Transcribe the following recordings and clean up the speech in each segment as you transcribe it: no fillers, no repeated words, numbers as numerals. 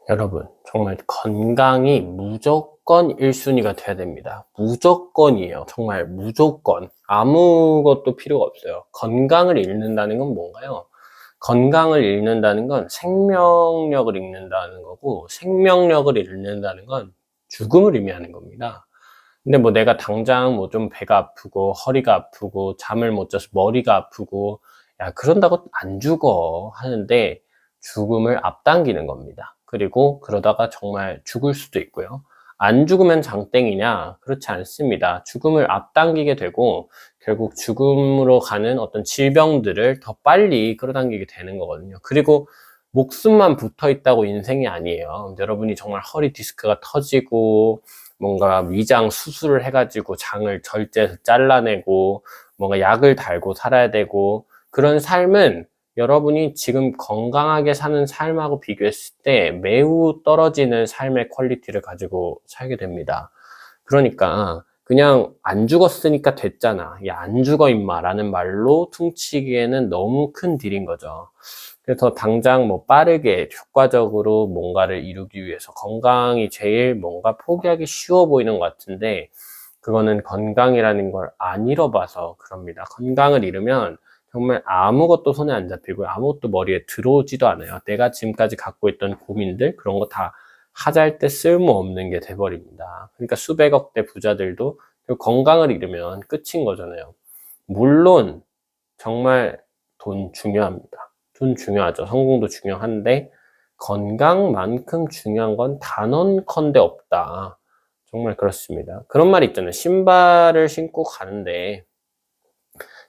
여러분, 정말 건강이 무조건 1순위가 돼야 됩니다. 무조건이에요. 정말 무조건. 아무것도 필요가 없어요. 건강을 잃는다는 건 뭔가요? 건강을 잃는다는 건 생명력을 잃는다는 거고, 생명력을 잃는다는 건 죽음을 의미하는 겁니다. 근데 뭐 내가 당장 뭐 좀 배가 아프고 허리가 아프고 잠을 못 자서 머리가 아프고 야 그런다고 안 죽어 하는데 죽음을 앞당기는 겁니다. 그리고 그러다가 정말 죽을 수도 있고요. 안 죽으면 장땡이냐? 그렇지 않습니다. 죽음을 앞당기게 되고 결국 죽음으로 가는 어떤 질병들을 더 빨리 끌어당기게 되는 거거든요. 그리고 목숨만 붙어 있다고 인생이 아니에요. 여러분이 정말 허리 디스크가 터지고 뭔가 위장 수술을 해가지고 장을 절제해서 잘라내고 뭔가 약을 달고 살아야 되고 그런 삶은 여러분이 지금 건강하게 사는 삶하고 비교했을 때 매우 떨어지는 삶의 퀄리티를 가지고 살게 됩니다. 그러니까 그냥 안 죽었으니까 됐잖아. 야, 안 죽어 임마 라는 말로 퉁치기에는 너무 큰 딜인 거죠. 그래서 당장 뭐 빠르게 효과적으로 뭔가를 이루기 위해서 건강이 제일 뭔가 포기하기 쉬워 보이는 것 같은데 그거는 건강이라는 걸 안 잃어봐서 그럽니다. 건강을 잃으면 정말 아무것도 손에 안 잡히고 아무것도 머리에 들어오지도 않아요. 내가 지금까지 갖고 있던 고민들 그런 거 다 하잘때 쓸모없는 게 돼버립니다. 그러니까 수백억대 부자들도 건강을 잃으면 끝인 거잖아요. 물론 정말 돈 중요합니다. 돈 중요하죠. 성공도 중요한데 건강만큼 중요한 건 단언컨대 없다. 정말 그렇습니다. 그런 말이 있잖아요. 신발을 신고 가는데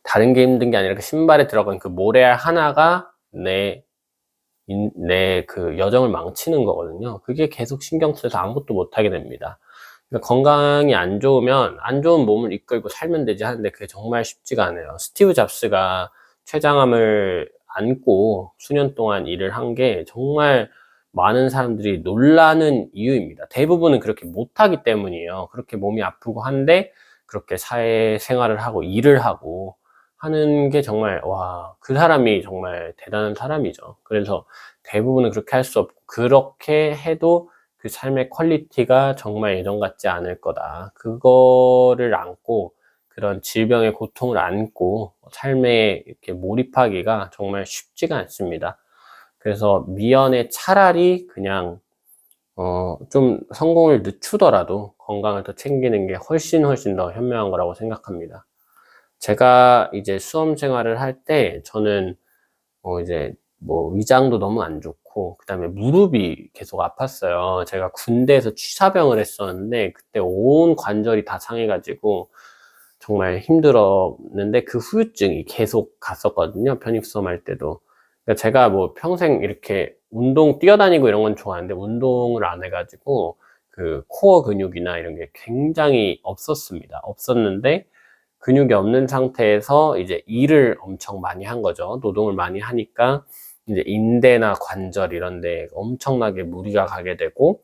다른 게 힘든 게 아니라 그 신발에 들어간 그 모래알 하나가 내 그 여정을 망치는 거거든요. 그게 계속 신경 쓰여서 아무것도 못하게 됩니다. 그러니까 건강이 안 좋으면 안 좋은 몸을 이끌고 살면 되지 하는데 그게 정말 쉽지가 않아요. 스티브 잡스가 췌장암을 안고 수년 동안 일을 한 게 정말 많은 사람들이 놀라는 이유입니다. 대부분은 그렇게 못하기 때문이에요. 그렇게 몸이 아프고 한데 그렇게 사회생활을 하고 일을 하고 하는 게 정말 와, 그 사람이 정말 대단한 사람이죠. 그래서 대부분은 그렇게 할 수 없고 그렇게 해도 그 삶의 퀄리티가 정말 예전 같지 않을 거다. 그거를 안고 그런 질병의 고통을 안고 삶에 이렇게 몰입하기가 정말 쉽지가 않습니다. 그래서 미연에 차라리 그냥 좀 성공을 늦추더라도 건강을 더 챙기는 게 훨씬 더 현명한 거라고 생각합니다. 제가 이제 수험 생활을 할 때 저는 이제 뭐 위장도 너무 안 좋고 그다음에 무릎이 계속 아팠어요. 제가 군대에서 취사병을 했었는데 그때 온 관절이 다 상해가지고 정말 힘들었는데 그 후유증이 계속 갔었거든요. 편입수험 할 때도. 그러니까 제가 뭐 평생 이렇게 운동 뛰어다니고 이런 건 좋아하는데 운동을 안 해가지고 그 코어 근육이나 이런 게 굉장히 없었습니다. 없었는데 근육이 없는 상태에서 이제 일을 엄청 많이 한 거죠. 노동을 많이 하니까 이제 인대나 관절 이런 데 엄청나게 무리가 가게 되고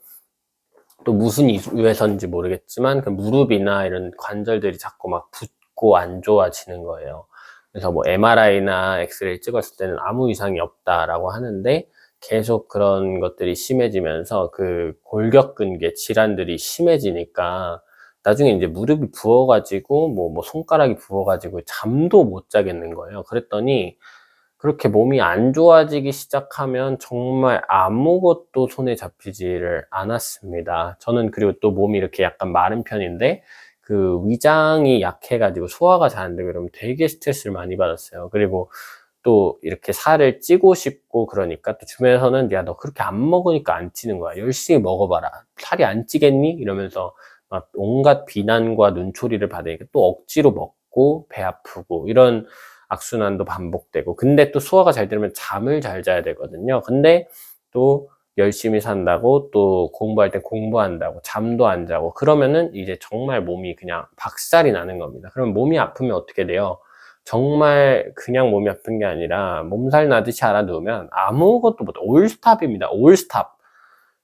또 무슨 이유에서인지 모르겠지만 그 무릎이나 이런 관절들이 자꾸 막 붓고 안 좋아지는 거예요. 그래서 뭐 MRI나 엑스레이 찍었을 때는 아무 이상이 없다라고 하는데 계속 그런 것들이 심해지면서 그 골격근계 질환들이 심해지니까 나중에 이제 무릎이 부어가지고 뭐 손가락이 부어가지고 잠도 못 자겠는 거예요. 그랬더니 그렇게 몸이 안 좋아지기 시작하면 정말 아무것도 손에 잡히지를 않았습니다. 저는 그리고 또 몸이 이렇게 약간 마른 편인데 그 위장이 약해가지고 소화가 잘 안 되고 그러면 되게 스트레스를 많이 받았어요. 그리고 또 이렇게 살을 찌고 싶고 그러니까 또 주변에서는 야, 너 그렇게 안 먹으니까 안 찌는 거야. 열심히 먹어봐라. 살이 안 찌겠니? 이러면서 막 온갖 비난과 눈초리를 받으니까 또 억지로 먹고 배 아프고 이런 악순환도 반복되고 근데 또 소화가 잘 되려면 잠을 잘 자야 되거든요. 근데 또 열심히 산다고 또 공부할 때 공부한다고 잠도 안 자고 그러면은 이제 정말 몸이 그냥 박살이 나는 겁니다. 그럼 몸이 아프면 어떻게 돼요? 정말 그냥 몸이 아픈 게 아니라 몸살 나듯이 알아 누우면 아무것도 못해. 올스탑입니다. 올스탑.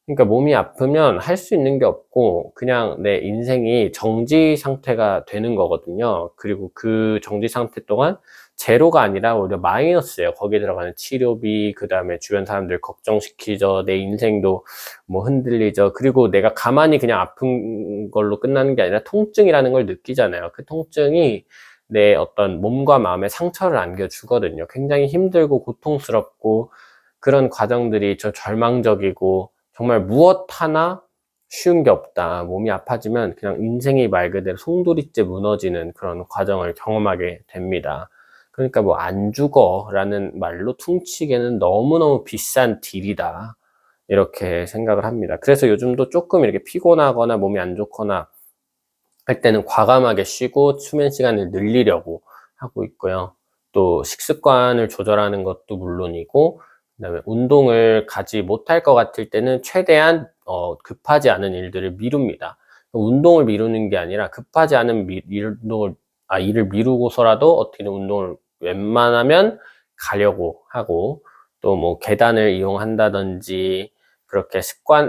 그러니까 몸이 아프면 할 수 있는 게 없고 그냥 내 인생이 정지 상태가 되는 거거든요. 그리고 그 정지 상태 동안 제로가 아니라 오히려 마이너스예요. 거기에 들어가는 치료비, 그 다음에 주변 사람들 걱정시키죠. 내 인생도 뭐 흔들리죠. 그리고 내가 가만히 그냥 아픈 걸로 끝나는 게 아니라 통증이라는 걸 느끼잖아요. 그 통증이 내 어떤 몸과 마음에 상처를 안겨주거든요. 굉장히 힘들고 고통스럽고 그런 과정들이 저 절망적이고 정말 무엇 하나 쉬운 게 없다. 몸이 아파지면 그냥 인생이 말 그대로 송두리째 무너지는 그런 과정을 경험하게 됩니다. 그러니까 뭐 안 죽어 라는 말로 퉁치기에는 너무너무 비싼 딜이다. 이렇게 생각을 합니다. 그래서 요즘도 조금 이렇게 피곤하거나 몸이 안 좋거나 할 때는 과감하게 쉬고 수면 시간을 늘리려고 하고 있고요. 또 식습관을 조절하는 것도 물론이고, 그다음에 운동을 가지 못할 것 같을 때는 최대한 급하지 않은 일들을 미룹니다. 운동을 미루는 게 아니라 급하지 않은 일을 미루고서라도 어떻게든 운동을 웬만하면 가려고 하고, 또 뭐 계단을 이용한다든지 그렇게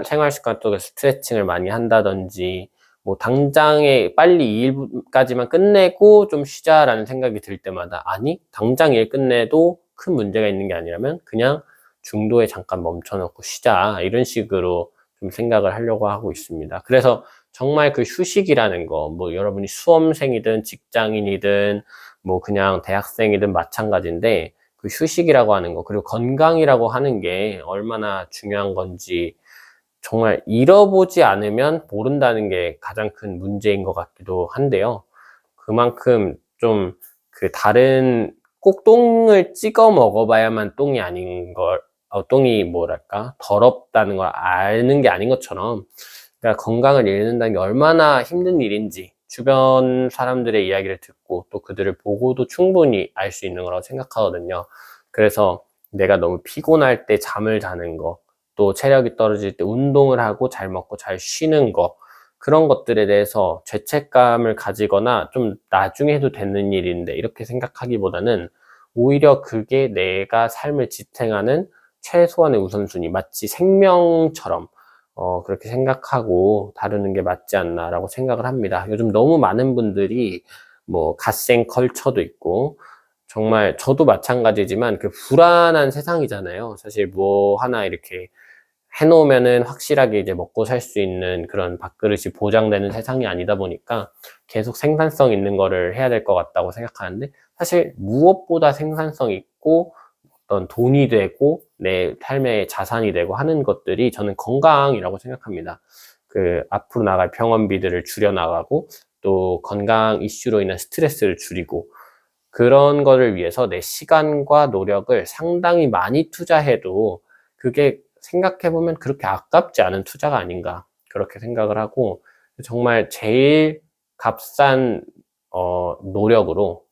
생활 습관 속에서 스트레칭을 많이 한다든지, 뭐 당장에 빨리 이 일까지만 끝내고 좀 쉬자라는 생각이 들 때마다, 아니 당장 일 끝내도 큰 문제가 있는 게 아니라면 그냥 중도에 잠깐 멈춰놓고 쉬자, 이런 식으로 좀 생각을 하려고 하고 있습니다. 그래서 정말 그 휴식이라는 거, 뭐 여러분이 수험생이든 직장인이든 뭐 그냥 대학생이든 마찬가지인데, 그 휴식이라고 하는 거, 그리고 건강이라고 하는 게 얼마나 중요한 건지 정말 잃어보지 않으면 모른다는 게 가장 큰 문제인 것 같기도 한데요. 그만큼 좀 다른 꼭 똥을 찍어 먹어봐야만 똥이 아닌 걸, 똥이 뭐랄까 더럽다는 걸 아는 게 아닌 것처럼, 그러니까 건강을 잃는다는 게 얼마나 힘든 일인지 주변 사람들의 이야기를 듣고 또 그들을 보고도 충분히 알 수 있는 거라고 생각하거든요. 그래서 내가 너무 피곤할 때 잠을 자는 거, 또 체력이 떨어질 때 운동을 하고 잘 먹고 잘 쉬는 거, 그런 것들에 대해서 죄책감을 가지거나 좀 나중에 해도 되는 일인데 이렇게 생각하기보다는 오히려 그게 내가 삶을 지탱하는 최소한의 우선순위, 마치 생명처럼 그렇게 생각하고 다루는 게 맞지 않나라고 생각을 합니다. 요즘 너무 많은 분들이 뭐 갓생 컬처도 있고, 정말 저도 마찬가지지만 그 불안한 세상이잖아요. 사실 뭐 하나 이렇게 해놓으면은 확실하게 이제 먹고 살 수 있는 그런 밥그릇이 보장되는 세상이 아니다 보니까 계속 생산성 있는 거를 해야 될 것 같다고 생각하는데, 사실 무엇보다 생산성 있고 어떤 돈이 되고 내 삶의 자산이 되고 하는 것들이 저는 건강이라고 생각합니다. 앞으로 나갈 병원비들을 줄여나가고 또 건강 이슈로 인한 스트레스를 줄이고, 그런 거를 위해서 내 시간과 노력을 상당히 많이 투자해도 그게 생각해보면 그렇게 아깝지 않은 투자가 아닌가, 그렇게 생각을 하고, 정말 제일 값싼 노력으로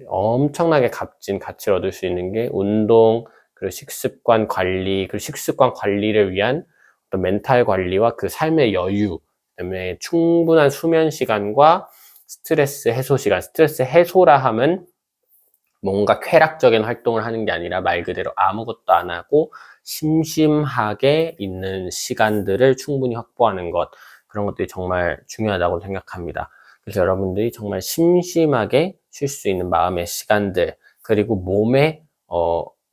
엄청나게 값진 가치를 얻을 수 있는 게 운동, 그리고 식습관 관리, 그리고 식습관 관리를 위한 어떤 멘탈 관리와 그 삶의 여유, 그다음에 충분한 수면 시간과 스트레스 해소 시간. 스트레스 해소라 함은 뭔가 쾌락적인 활동을 하는 게 아니라 말 그대로 아무것도 안 하고 심심하게 있는 시간들을 충분히 확보하는 것, 그런 것들이 정말 중요하다고 생각합니다. 그래서 여러분들이 정말 심심하게 쉴 수 있는 마음의 시간들, 그리고 몸에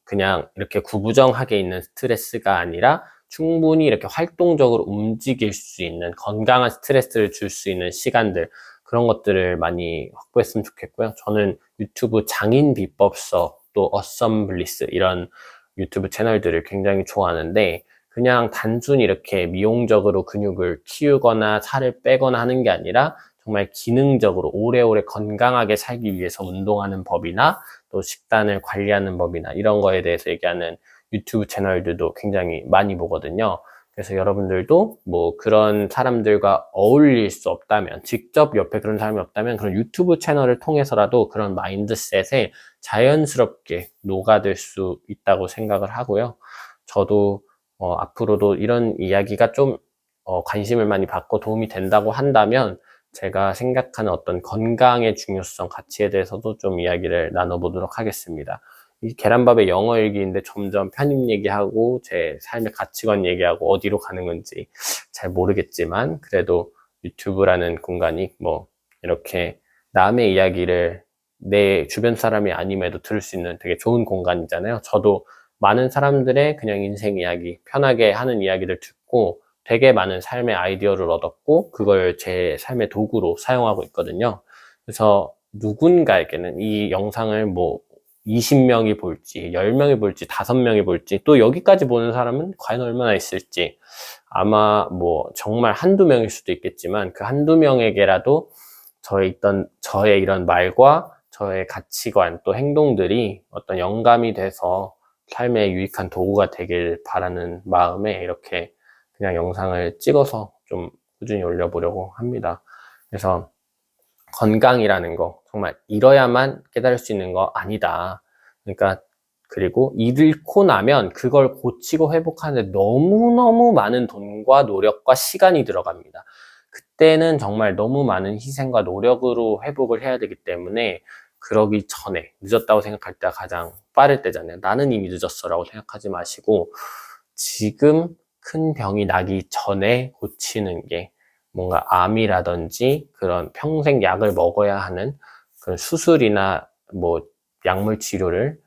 그냥 이렇게 구부정하게 있는 스트레스가 아니라 충분히 이렇게 활동적으로 움직일 수 있는 건강한 스트레스를 줄 수 있는 시간들, 그런 것들을 많이 확보했으면 좋겠고요. 저는 유튜브 장인 비법서, 또 어썸블리스, 이런 유튜브 채널들을 굉장히 좋아하는데, 그냥 단순히 이렇게 미용적으로 근육을 키우거나 살을 빼거나 하는 게 아니라 정말 기능적으로 오래오래 건강하게 살기 위해서 운동하는 법이나 또 식단을 관리하는 법이나 이런 거에 대해서 얘기하는 유튜브 채널들도 굉장히 많이 보거든요. 그래서 여러분들도 뭐 그런 사람들과 어울릴 수 없다면, 직접 옆에 그런 사람이 없다면 그런 유튜브 채널을 통해서라도 그런 마인드셋에 자연스럽게 녹아들 수 있다고 생각을 하고요. 저도 앞으로도 이런 이야기가 좀 관심을 많이 받고 도움이 된다고 한다면 제가 생각하는 어떤 건강의 중요성, 가치에 대해서도 좀 이야기를 나눠보도록 하겠습니다. 이 계란밥의 영어 일기인데 점점 편입 얘기하고 제 삶의 가치관 얘기하고 어디로 가는 건지 잘 모르겠지만, 그래도 유튜브라는 공간이 뭐 이렇게 남의 이야기를 내 주변 사람이 아님에도 들을 수 있는 되게 좋은 공간이잖아요. 저도 많은 사람들의 그냥 인생 이야기, 편하게 하는 이야기들 듣고 되게 많은 삶의 아이디어를 얻었고 그걸 제 삶의 도구로 사용하고 있거든요. 그래서 누군가에게는 이 영상을 뭐 20명이 볼지, 10명이 볼지, 5명이 볼지, 또 여기까지 보는 사람은 과연 얼마나 있을지, 아마 뭐 정말 한두 명일 수도 있겠지만 그 한두 명에게라도 저의 이런 말과 저의 가치관 또 행동들이 어떤 영감이 돼서 삶에 유익한 도구가 되길 바라는 마음에 이렇게 그냥 영상을 찍어서 좀 꾸준히 올려보려고 합니다. 그래서 건강이라는 거 정말 잃어야만 깨달을 수 있는 거 아니다. 그러니까 그리고 잃고 나면 그걸 고치고 회복하는데 너무너무 많은 돈과 노력과 시간이 들어갑니다. 그때는 정말 너무 많은 희생과 노력으로 회복을 해야 되기 때문에 그러기 전에 늦었다고 생각할 때가 가장 빠를 때잖아요. 나는 이미 늦었어 라고 생각하지 마시고 지금 큰 병이 나기 전에 고치는 게 뭔가 암이라든지 그런 평생 약을 먹어야 하는 그런 수술이나 뭐 약물 치료를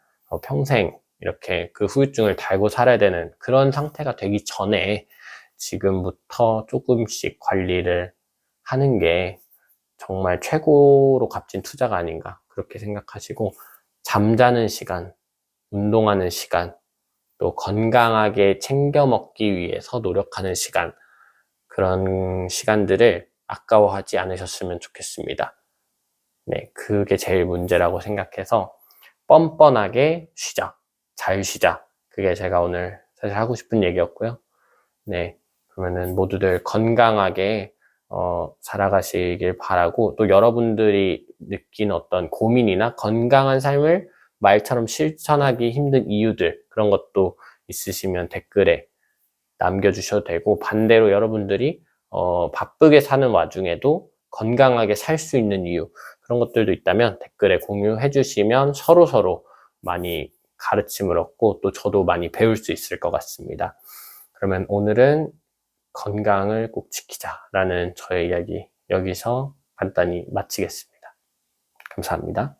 평생 이렇게 그 후유증을 달고 살아야 되는 그런 상태가 되기 전에 지금부터 조금씩 관리를 하는 게 정말 최고로 값진 투자가 아닌가 그렇게 생각하시고 잠자는 시간, 운동하는 시간, 또 건강하게 챙겨 먹기 위해서 노력하는 시간 그런 시간들을 아까워하지 않으셨으면 좋겠습니다. 네, 그게 제일 문제라고 생각해서 뻔뻔하게 쉬자, 잘 쉬자. 그게 제가 오늘 사실 하고 싶은 얘기였고요. 네, 그러면은 모두들 건강하게 살아가시길 바라고 또 여러분들이 느낀 어떤 고민이나 건강한 삶을 말처럼 실천하기 힘든 이유들 그런 것도 있으시면 댓글에 남겨주셔도 되고 반대로 여러분들이 바쁘게 사는 와중에도 건강하게 살 수 있는 이유 그런 것들도 있다면 댓글에 공유해 주시면 서로서로 많이 가르침을 얻고 또 저도 많이 배울 수 있을 것 같습니다. 그러면 오늘은 건강을 꼭 지키자라는 저의 이야기 여기서 간단히 마치겠습니다. 감사합니다.